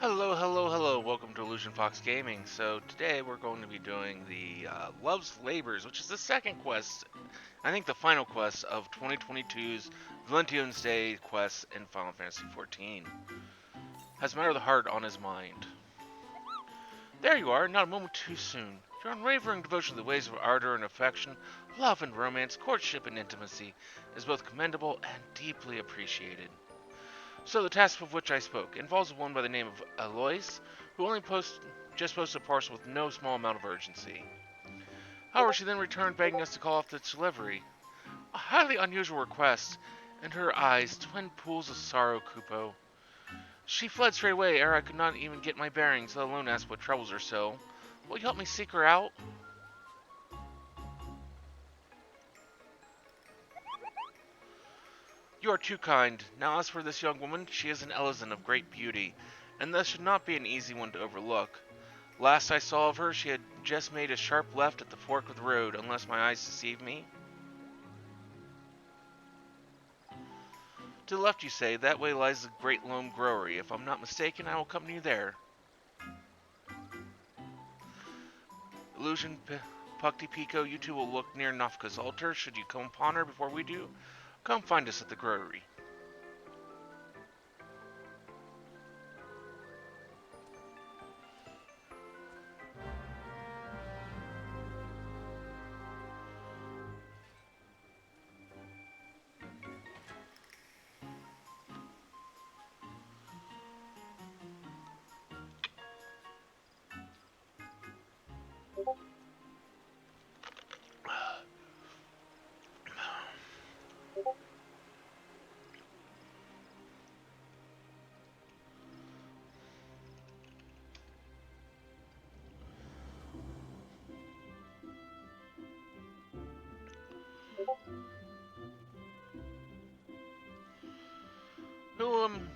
Hello, hello, hello. Welcome to Illusion Fox Gaming. So today we're going to be doing the Love's Labors, which is the second quest, I think the final quest of 2022's Valentine's Day quest in Final Fantasy XIV. Has Matter of the Heart on his mind. There you are, not a moment too soon. Your unwavering devotion to the ways of ardor and affection, love and romance, courtship and intimacy is both commendable and deeply appreciated. So the task of which I spoke involves a woman by the name of Alois, who just posted a parcel with no small amount of urgency. However, she then returned begging us to call off the delivery. A highly unusual request, and her eyes twin pools of sorrow, Kupo. She fled straight away ere I could not even get my bearings, let alone ask what troubles her so. Will you help me seek her out? You are too kind. Now as for this young woman, she is an Elezen of great beauty, and thus should not be an easy one to overlook. Last I saw of her, she had just made a sharp left at the fork of the road, unless my eyes deceive me. To the left, you say, that way lies the Great Loam Growery. If I'm not mistaken, I will accompany you there. Illusion Pukti Pico, you two will look near Nafka's altar. Should you come upon her before we do, come find us at the growery.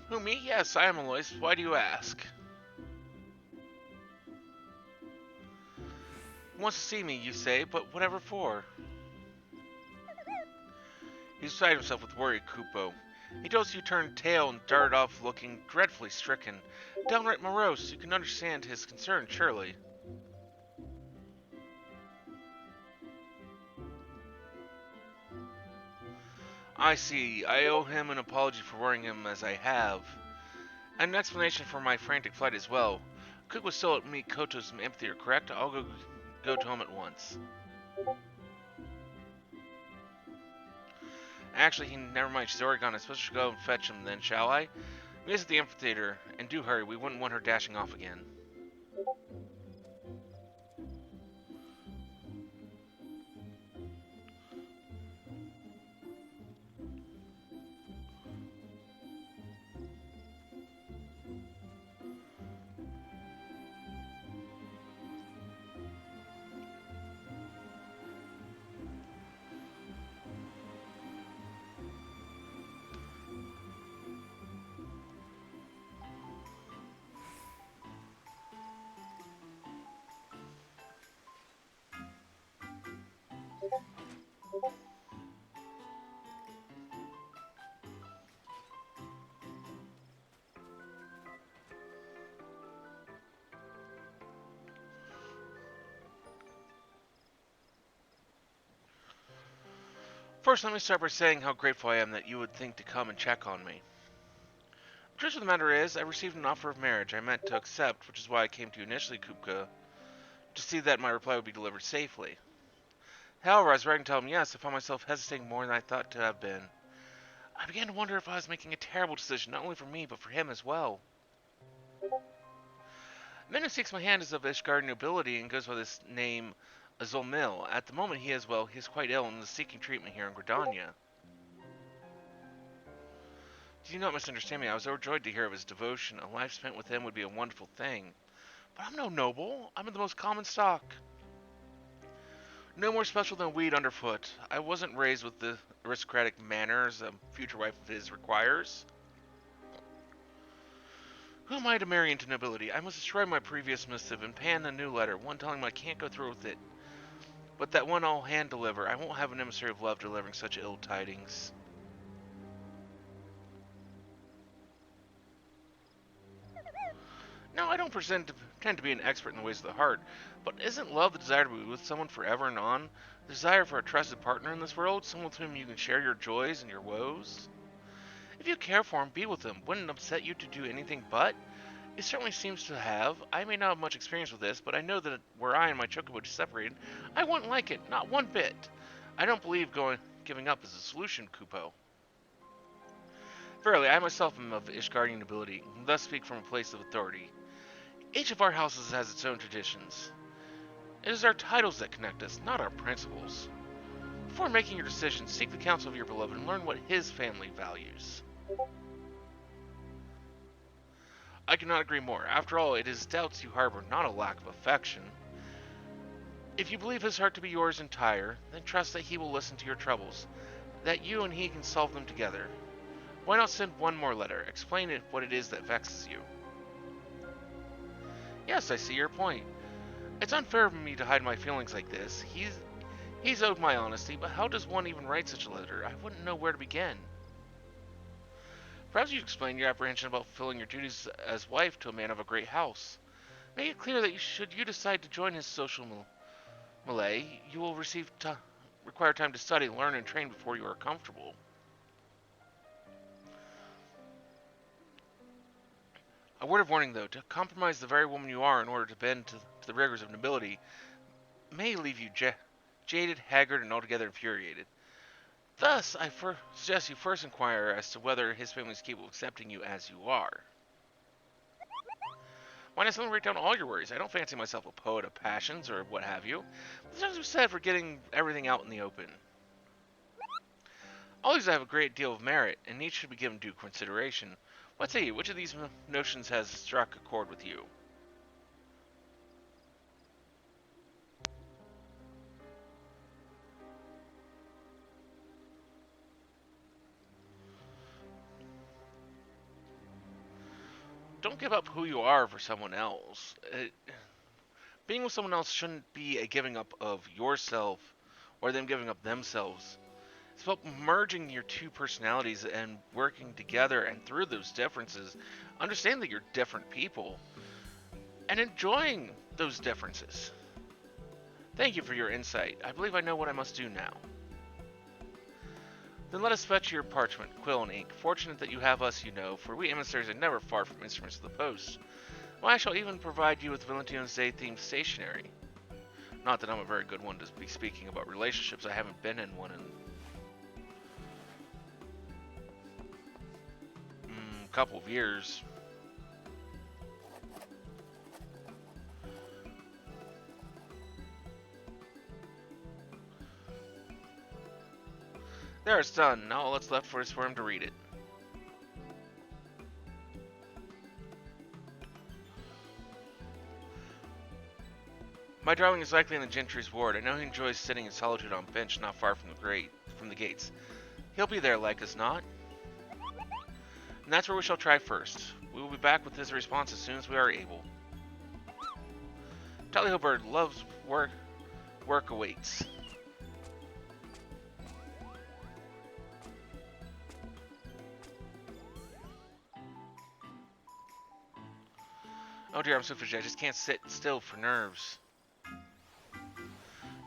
Who, me? Yes, I am Alois. Why do you ask? He wants to see me, you say, but whatever for? He's beside himself with worry, Kupo. He noticed you turned tail and darted off looking dreadfully stricken. Downright morose, you can understand his concern, surely. I see. I owe him an apology for worrying him as I have. And an explanation for my frantic flight as well. Cook was still at Mikoto's amphitheater, correct? I'll go to him at once. Actually, never mind. She's already gone. I suppose I should go and fetch him then, shall I? Meet us at the amphitheater, and do hurry. We wouldn't want her dashing off again. First, let me start by saying how grateful I am that you would think to come and check on me. The truth of the matter is, I received an offer of marriage I meant to accept, which is why I came to you initially, Kupka, to see that my reply would be delivered safely. However, as writing to tell him yes, I found myself hesitating more than I thought to have been. I began to wonder if I was making a terrible decision, not only for me, but for him as well. The man who seeks my hand is of Ishgard nobility and goes by this name Azulmil. At the moment he is quite ill and is seeking treatment here in Gridania. Do not misunderstand me. I was overjoyed to hear of his devotion. A life spent with him would be a wonderful thing. But I'm no noble. I'm of the most common stock. No more special than a weed underfoot. I wasn't raised with the aristocratic manners a future wife of his requires. Who am I to marry into nobility? I must destroy my previous missive and pan a new letter, one telling him I can't go through with it. But that one I'll hand deliver. I won't have an emissary of love delivering such ill tidings. don't pretend to be an expert in the ways of the heart, but isn't love the desire to be with someone forever and on? The desire for a trusted partner in this world, someone with whom you can share your joys and your woes? If you care for him, be with him. Wouldn't it upset you to do anything but? It certainly seems to have. I may not have much experience with this, but I know that were I and my chocobo separated, I wouldn't like it, not one bit. I don't believe giving up is a solution, Kupo. Verily, I myself am of Ishgardian ability, and thus speak from a place of authority. Each of our houses has its own traditions. It is our titles that connect us, not our principles. Before making your decision, seek the counsel of your beloved and learn what his family values. I cannot agree more. After all, it is doubts you harbor, not a lack of affection. If you believe his heart to be yours entire, then trust that he will listen to your troubles, that you and he can solve them together. Why not send one more letter? Explain what it is that vexes you. Yes, I see your point. It's unfair of me to hide my feelings like this. He's owed my honesty, but how does one even write such a letter? I wouldn't know where to begin. Perhaps you explain your apprehension about fulfilling your duties as wife to a man of a great house. Make it clear that should you decide to join his social melee, you will require time to study, learn, and train before you are comfortable. A word of warning, though, to compromise the very woman you are in order to bend to the rigors of nobility may leave you jaded, haggard, and altogether infuriated. Thus, I suggest you first inquire as to whether his family is capable of accepting you as you are. Why not simply write down all your worries? I don't fancy myself a poet of passions or what have you. There's nothing said for getting everything out in the open. All these have a great deal of merit, and each should be given due consideration. What say you? Which of these notions has struck a chord with you? Don't give up who you are for someone else. Being with someone else shouldn't be a giving up of yourself or them giving up themselves. It's about merging your two personalities and working together, and through those differences, understand that you're different people and enjoying those differences. Thank you for your insight. I believe I know what I must do now. Then let us fetch your parchment, quill, and ink. Fortunate that you have us, you know, for we emissaries are never far from instruments of the post. Well, I shall even provide you with Valentine's Day themed stationery. Not that I'm a very good one to be speaking about relationships. I haven't been in one in a couple of years. There, it's done. Now all that's left for is for him to read it. My darling is likely in the gentry's ward. I know he enjoys sitting in solitude on a bench not far from the gates. He'll be there, like as not. And that's where we shall try first. We will be back with his response as soon as we are able. Tally-ho bird loves work. Work awaits. Oh dear, I'm so fidgety. I just can't sit still for nerves.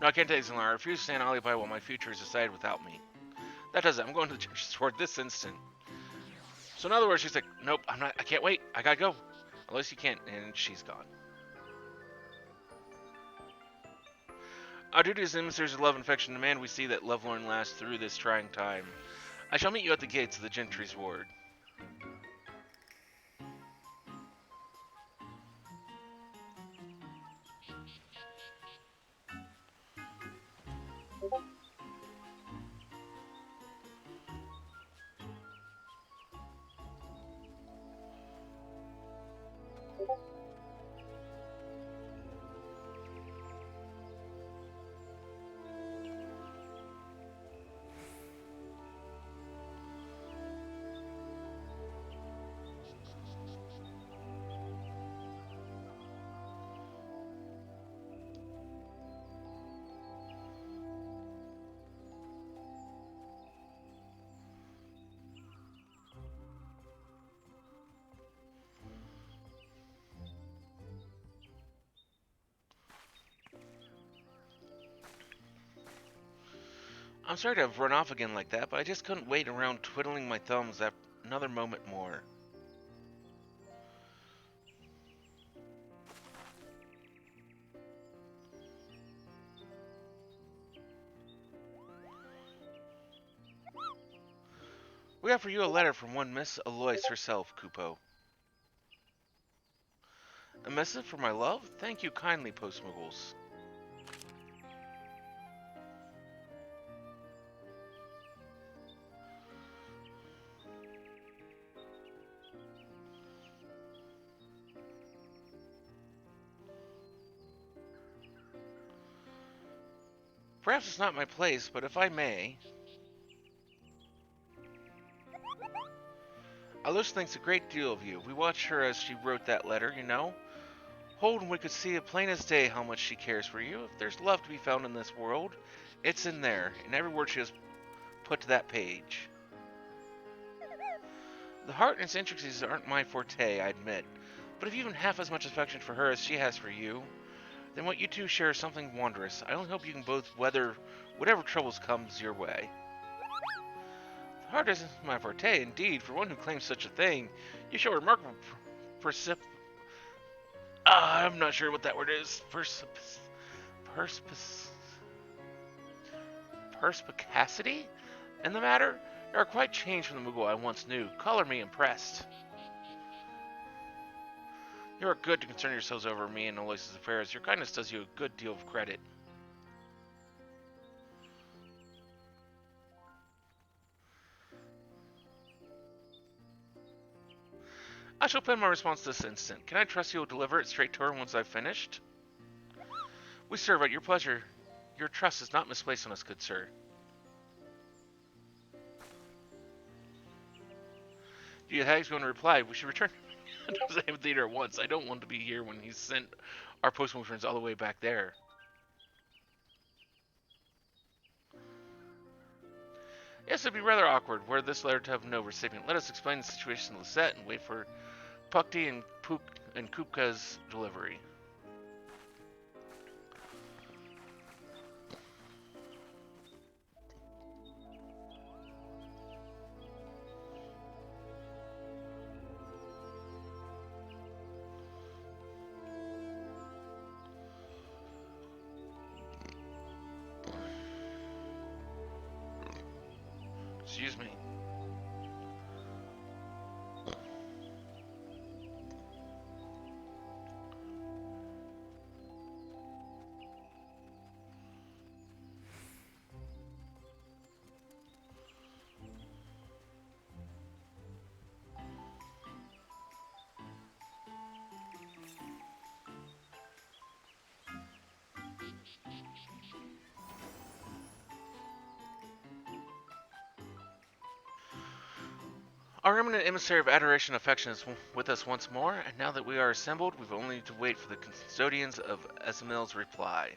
No, I can't take this long. I refuse to stand idly by while my future is decided without me. That does it. I'm going to the church sword this instant. So in other words, she's like, nope, I can't wait. I gotta go. Unless you can't, and she's gone. Our duty as emissaries of love and affection demand we see that Lovelorn lasts through this trying time. I shall meet you at the gates of the gentry's ward. I'm sorry to have run off again like that, but I just couldn't wait around twiddling my thumbs after another moment more. We have for you a letter from one Miss Alois herself, Kupo. A message for my love? Thank you kindly, Postmuggles. Perhaps it's not my place, but if I may... Alois thinks a great deal of you. We watched her as she wrote that letter, you know. Hold, and we could see it plain as day how much she cares for you. If there's love to be found in this world, it's in there, in every word she has put to that page. The heart and its intricacies aren't my forte, I admit, but if even half as much affection for her as she has for you, then what you two share is something wondrous. I only hope you can both weather whatever troubles comes your way. The heart isn't my forte, indeed. For one who claims such a thing, you show remarkable I'm not sure what that word is. Perspicacity in the matter? You are quite changed from the Moogle I once knew. Color me impressed. You are good to concern yourselves over me and Alois's affairs. Your kindness does you a good deal of credit. I shall pen my response this instant. Can I trust you will deliver it straight to her once I've finished? We serve at your pleasure. Your trust is not misplaced on us, good sir. The hag's going to reply. We should return to the amphitheater at once. I don't want to be here when he's sent our postman friends all the way back there. Yes, it'd be rather awkward were this letter to have no recipient. Let us explain the situation to Lisette and wait for Pukti and Kupka's delivery. Excuse me. Our eminent emissary of adoration and affection is with us once more, and now that we are assembled, we've only to wait for the custodians of Esamil's reply.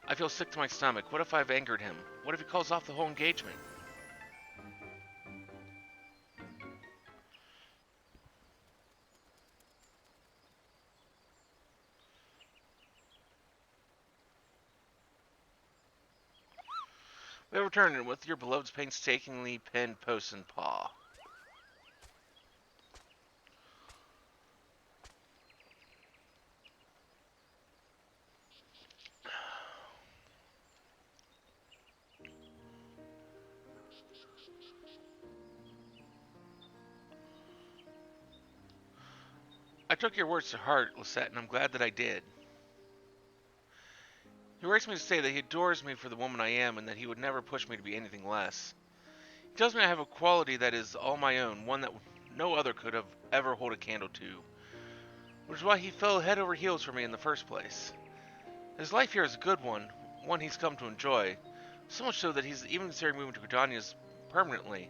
I feel sick to my stomach. What if I've angered him? What if he calls off the whole engagement? We have returned, and with your beloved's painstakingly penned post and paw. I took your words to heart, Lisette, and I'm glad that I did. He writes me to say that he adores me for the woman I am and that he would never push me to be anything less. He tells me I have a quality that is all my own, one that no other could have ever hold a candle to, which is why he fell head over heels for me in the first place. His life here is a good one he's come to enjoy, so much so that he's even considering moving to Gridania's permanently.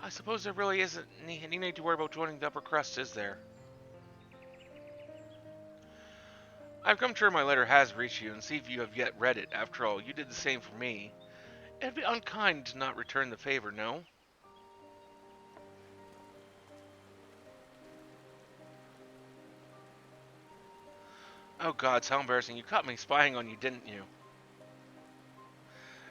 I suppose there really isn't any need to worry about joining the upper crust, is there? I've come sure my letter has reached you and see if you have yet read it. After all, you did the same for me. It'd be unkind to not return the favor, no? Oh gods, how embarrassing. You caught me spying on you, didn't you?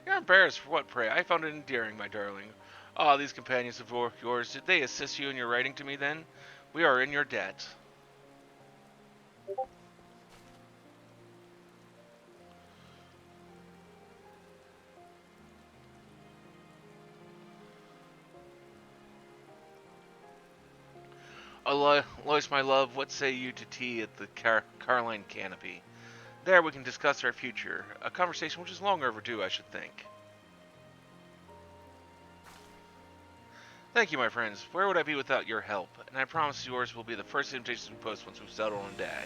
Yeah, You're embarrassed for what, pray? I found it endearing, my darling. Ah, these companions of yours, did they assist you in your writing to me then? We are in your debt. Lois, my love, what say you to tea at the Carline Canopy? There we can discuss our future. A conversation which is long overdue, I should think. Thank you, my friends. Where would I be without your help? And I promise yours will be the first invitation we post once we've settled on a day.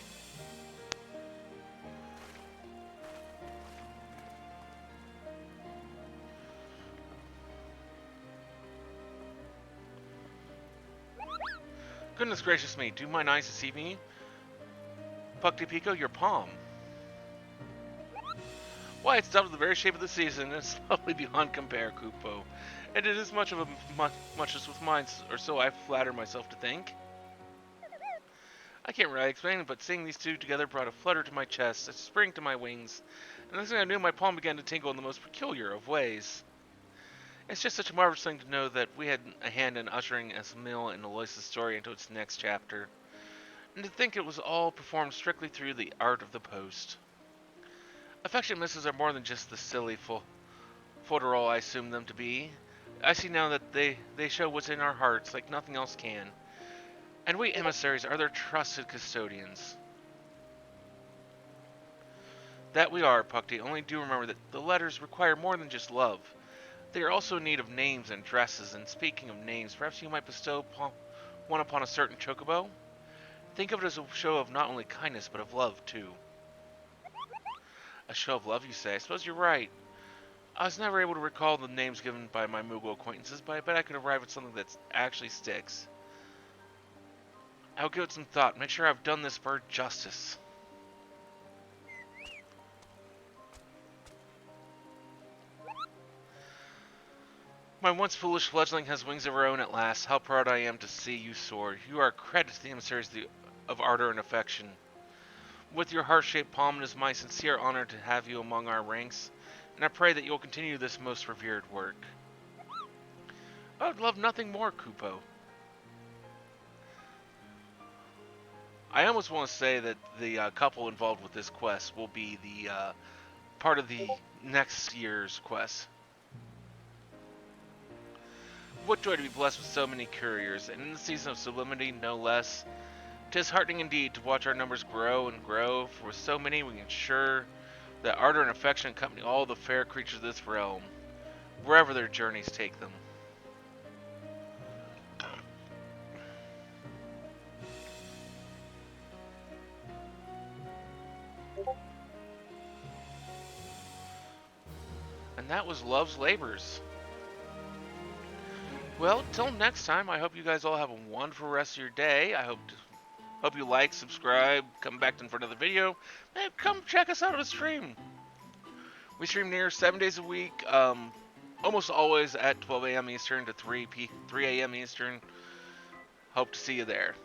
Goodness gracious me, do mine eyes deceive me? Puck Pico, your palm. Why, it's down to the very shape of the season, and it's lovely beyond compare, Kupo. And it is much of a muchness with mine, or so I flatter myself to think. I can't really explain it, but seeing these two together brought a flutter to my chest, a spring to my wings, and next thing I knew, my palm began to tingle in the most peculiar of ways. It's just such a marvelous thing to know that we had a hand in ushering Esmil and Aloysius' story into its next chapter, and to think it was all performed strictly through the art of the post. Affectionate misses are more than just the silly folderol I assumed them to be. I see now that they show what's in our hearts like nothing else can. And we emissaries are their trusted custodians. That we are, Puckty, only do remember that the letters require more than just love. They are also in need of names and dresses, and speaking of names, perhaps you might bestow one upon a certain chocobo? Think of it as a show of not only kindness, but of love, too. A show of love, you say? I suppose you're right. I was never able to recall the names given by my Moogle acquaintances, but I bet I could arrive at something that actually sticks. I'll give it some thought, make sure I've done this bird justice. My once foolish fledgling has wings of her own at last. How proud I am to see you soar. You are a credit to the emissaries of ardor and affection. With your heart-shaped palm, it is my sincere honor to have you among our ranks, and I pray that you will continue this most revered work. I would love nothing more, Kupo. I almost want to say that the couple involved with this quest will be the part of the next year's quest. What joy to be blessed with so many couriers, and in the season of sublimity, no less. 'Tis heartening indeed to watch our numbers grow and grow, for with so many we can ensure that ardor and affection accompany all the fair creatures of this realm, wherever their journeys take them. And that was Love's Labors. Well, till next time, I hope you guys all have a wonderful rest of your day. I hope you like, subscribe, come back for another video, and come check us out on a stream. We stream near 7 days a week, almost always at 12 a.m. Eastern to 3 a.m. Eastern. Hope to see you there.